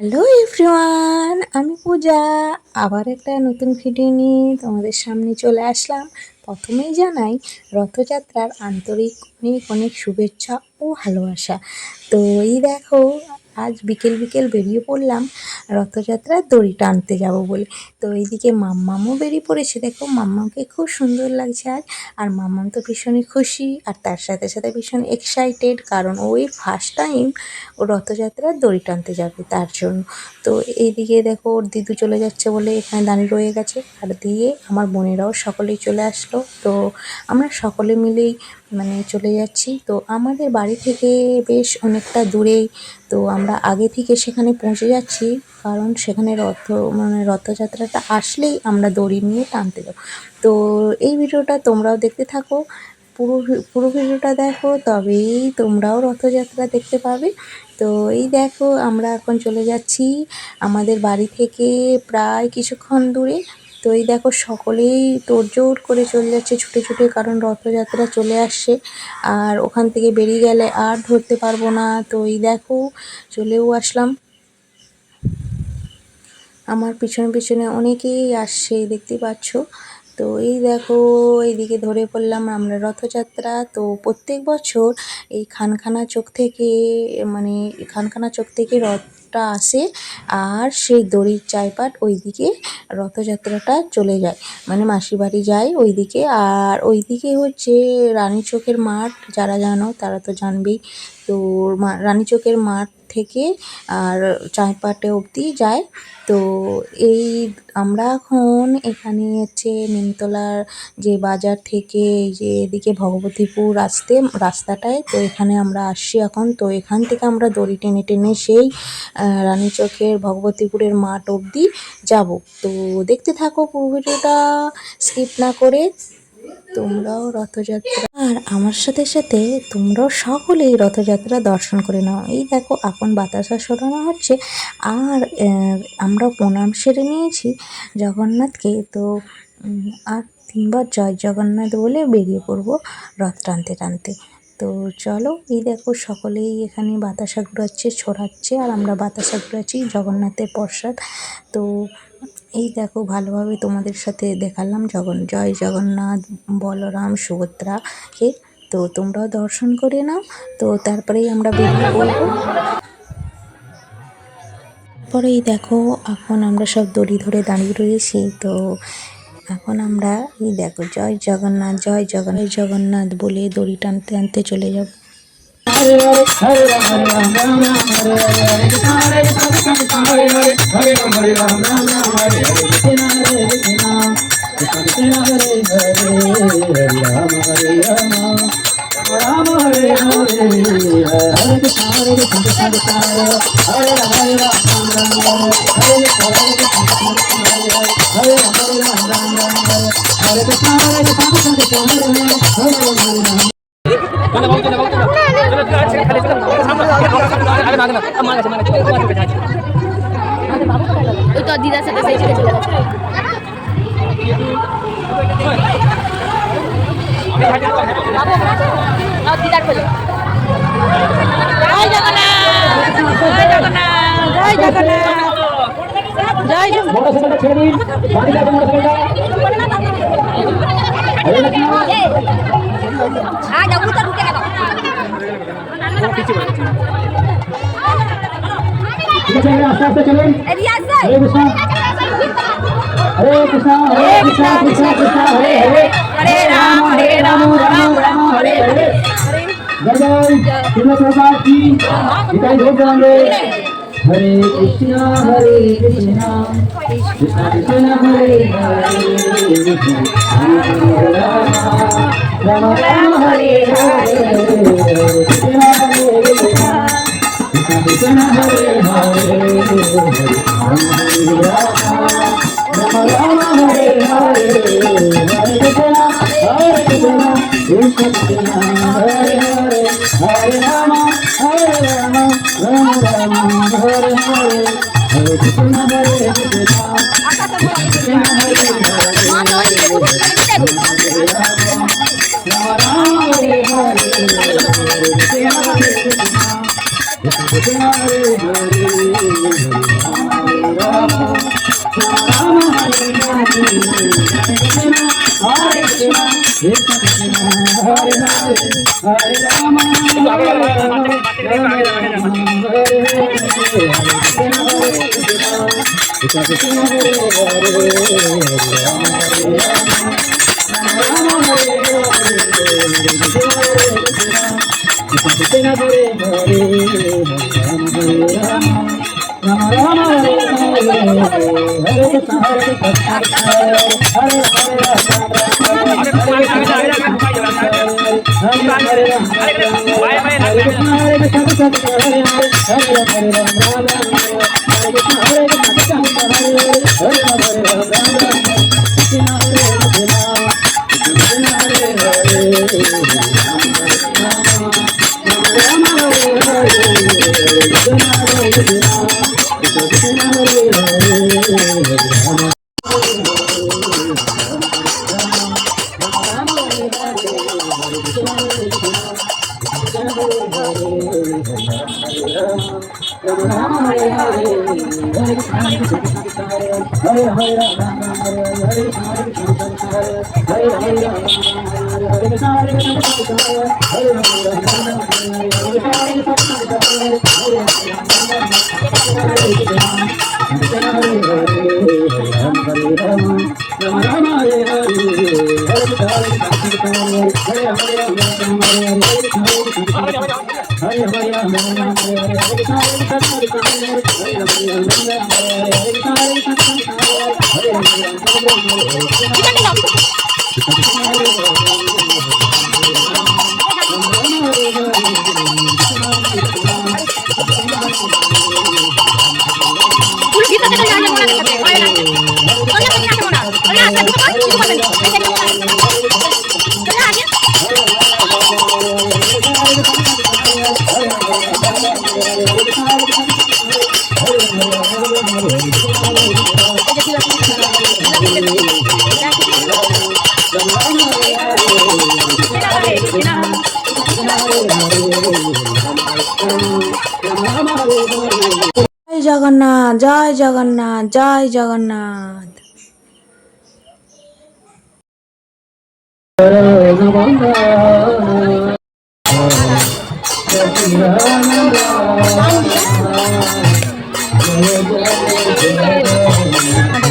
Hello everyone, আমি পূজা আবার একটা নতুন ভিডিও নিয়ে তোমাদের সামনে চলে আসলাম। প্রথমেই জানাই রথযাত্রার আন্তরিক অনেক অনেক শুভেচ্ছা ও ভালোবাসা। তো এই দেখো, আজ বিকেল বিকেল বেরিয়ে পড়লাম রথযাত্রার দড়ি টানতে যাব বলে। তো এইদিকে মাম্মামও বেরিয়ে পড়েছে, দেখো মাম্মাকে খুব সুন্দর লাগছে আজ। আর মাম্মাম তো ভীষণই খুশি, আর তার সাথে সাথে ভীষণ এক্সাইটেড, কারণ ওই ফার্স্ট টাইম ও রথযাত্রার দড়ি টানতে যাবে তার জন্য। তো এইদিকে দেখো ওর দিদু চলে যাচ্ছে বলে এখানে দাঁড়িয়ে রয়ে গেছে, আর দিয়ে আমার বোনেরাও সকলেই চলে আসলো। তো আমরা সকলে মিলেই চলে যাচ্ছি। তো আমাদের বাড়ি থেকে বেশ অনেকটা দূরেই, তো আমরা আগে থেকে সেখানে পৌঁছে যাচ্ছি, কারণ সেখানে রথযাত্রাটা আসলেই আমরা দড়ি নিয়ে টানতে যাব। তো এই ভিডিওটা তোমরাও দেখতে থাকো, পুরো ভিডিওটা দেখো, তবেই তোমরাও রথযাত্রা দেখতে পাবে। তো এই দেখো আমরা এখন চলে যাচ্ছি আমাদের বাড়ি থেকে প্রায় কিছুক্ষণ দূরে। তো এই দেখো সকলেই তোড়জোড় করে চলে যাচ্ছে ছুটে ছুটে, কারণ রথযাত্রা চলে আসছে আর ওখান থেকে বেরিয়ে গেলে আর ধরতে পারবো না। তো এই দেখো চলেও আসলাম, আমার পিছনে পিছনে অনেকেই আসছে দেখতে পাচ্ছ। তো এই দেখো এইদিকে ধরে পড়লাম আমরা রথযাত্রা। তো প্রত্যেক বছর এই খানখানা চোখ থেকে রথটা আসে, আর সেই দড়ির চাইপাট ওইদিকে রথযাত্রাটা চলে যায়, মাসির বাড়ি যায় ওইদিকে। আর ওইদিকে হচ্ছে রানীচকের মাঠ, যারা জানো তারা তো জানবেই। তো রানীচকের মাঠ থেকে আর চাইপাটে অবধি যায়। তো এই আমরা এখন এখানে হচ্ছে নিমতলার যে বাজার থেকে এই যে এদিকে ভগবতীপুর রাস্তাটায়, তো এখানে আমরা আসছি এখন। তো এখান থেকে আমরা দড়ি টেনে টেনে সেই রানীচকের ভগবতীপুরের মাঠ অবধি যাব। তো দেখতে থাকো পুরো ভিডিওটা স্কিপ না করে, তোমরাও রথযাত্রা আর আমার সাথে সাথে তোমরাও সকলেই রথযাত্রা দর্শন করে নাও। এই দেখো এখন বাতাসা সরানো হচ্ছে, আর আমরা প্রণাম সেরে নিয়েছি জগন্নাথকে। তো আর 3বার জয় জগন্নাথ বলে বেরিয়ে পড়বো রথ টানতে টানতে। তো চলো, এই দেখো সকলেই এখানে বাতাসা ছড়াচ্ছে, আর আমরা বাতাসা ঘুরাচ্ছি জগন্নাথের প্রসাদ। তো এই দেখো ভালোভাবে তোমাদের সাথে দেখালাম জয় জগন্নাথ, বলরাম, সুভদ্রাকে। তো তোমরাও দর্শন করে নাও। তো তারপরেই আমরা বেরিয়ে পড়বো। পরেই দেখো এখন আমরা সব দড়ি ধরে দাঁড়িয়ে রয়েছি। তো এখন আমরা এই দেখো জয় জগন্নাথ জয় জগন্নাথ জগন্নাথ বলে দড়ি টানতে টানতে চলে যাব। হরে হরে হরে রাম রাম রাম হরে হরে হরে কৃষ্ণ হরে কৃষ্ণ কৃষ্ণ হরে হরে হরে রাম রাম রাম হরে হরে কৃষ্ণ হরে কৃষ্ণ কৃষ্ণ হরে হরে হরে রাম রাম হরে হরে হরে কৃষ্ণ কৃষ্ণ কৃষ্ণ হরে হরে রাম রাম রাম হরে কৃষ্ণ কৃষ্ণ হরে রাম রাম রাম হরে কৃষ্ণ কৃষ্ণ কৃষ্ণ হরে হরে রাম। ওই তো দিদার সাথে সেই চলে গেছে। দিদার খোঁজো। জয় জগন্নাথ জয় জগন্নাথ জয় জগন্নাথ জয় আস্তে আস্তে চলুন। হরে কৃষ্ণ হরে কৃষ্ণ হরে কৃষ্ণ কৃষ্ণ কৃষ্ণ হরে হরে হরে রাম রাম রাম হরে হরে। জয় জয় শিবপ্রভুপাদ কি নিতাই গৌর প্রেমানন্দে। হরে কৃষ্ণ কৃষ্ণ কৃষ্ণ হরে হরে হরে রাম রাম হরে হরে কৃষ্ণ হরে কৃষ্ণ কৃষ্ণ হরে হরে রাম রাম হরে হরে হরে কৃষ্ণ কৃষ্ণ কৃষ্ণ হরে হরে হরে রাম রাম রাম হরে হরে হরে কৃষ্ণ হরে Krishna Krishna Hare Hare Ram Ram Hare Hare Hare Krishna Krishna Krishna Hare Hare Krishna Krishna Hare Hare Hare Rama Hare Rama Rama Hare Hare Krishna Krishna Hare Hare Rama Hare Rama Rama Rama Hare Hare Hare Krishna Hare Krishna Hare Hare জয় জগন্নাথ, জয় জগন্নাথ, জয় জগন্নাথ।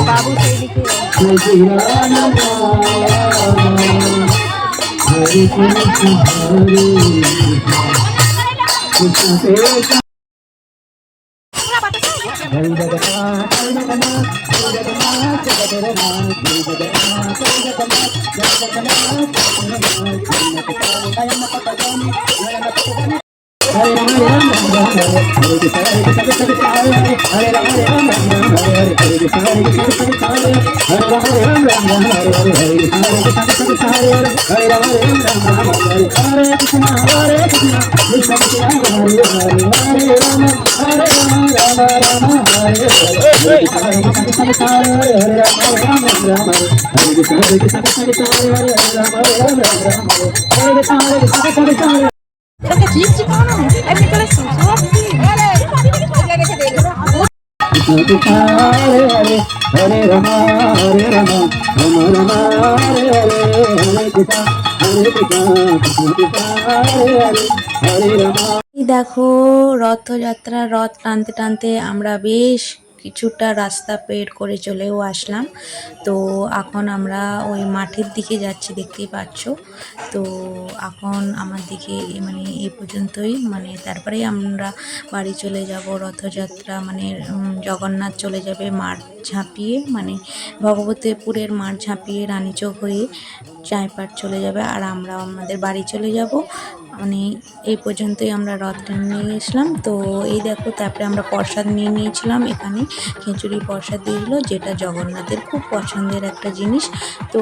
বাবু সেই দিকে দেখো রথযাত্রা, রথ টানতে টানতে আমরা বেশ কিছুটা রাস্তা পের করে চলেও আসলাম। তো এখন আমরা ওই মাঠের দিকে যাচ্ছি, দেখতেই পাচ্ছ। তো এখন আমার দিকে মানে এই পর্যন্তই, মানে তারপরেই আমরা বাড়ি চলে যাব। রথযাত্রা মানে জগন্নাথ চলে যাবে মাঠ ঝাঁপিয়ে, মানে ভগবতীপুরের মাঠ ঝাঁপিয়ে রানীচক হয়ে চাইপাট চলে যাবে, আর আমরা আমাদের বাড়ি চলে যাব। মানে এই পর্যন্তই আমরা রথটা নিয়ে গেছিলাম। তো এই দেখো, তারপরে আমরা প্রসাদ নিয়ে নিয়েছিলাম। এখানে খিচুড়ি প্রসাদ দিয়েছিল, যেটা জগন্নাথের খুব পছন্দের একটা জিনিস। তো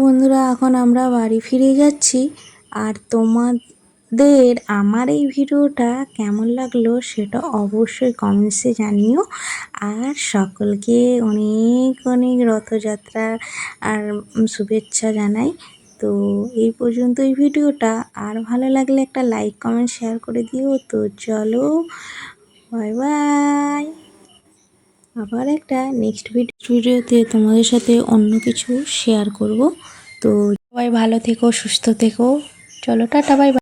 বন্ধুরা, এখন আমরা বাড়ি ফিরে যাচ্ছি। আর দের আমার এই ভিডিওটা কেমন লাগলো সেটা অবশ্যই কমেন্টসে জানিও। আর সকলকে অনেক অনেক রথযাত্রার আর শুভেচ্ছা জানাই। তো এই পর্যন্তই ভিডিওটা। আর ভালো লাগলে একটা লাইক কমেন্ট শেয়ার করে দিও। তো চলো, বাই বাই। আবার একটা নেক্সট ভিডিওতে তোমাদের সাথে অন্য কিছু শেয়ার করব। তো সবাই ভালো থেকো, সুস্থ থেকো। চলো, টাটা, বাই বাই।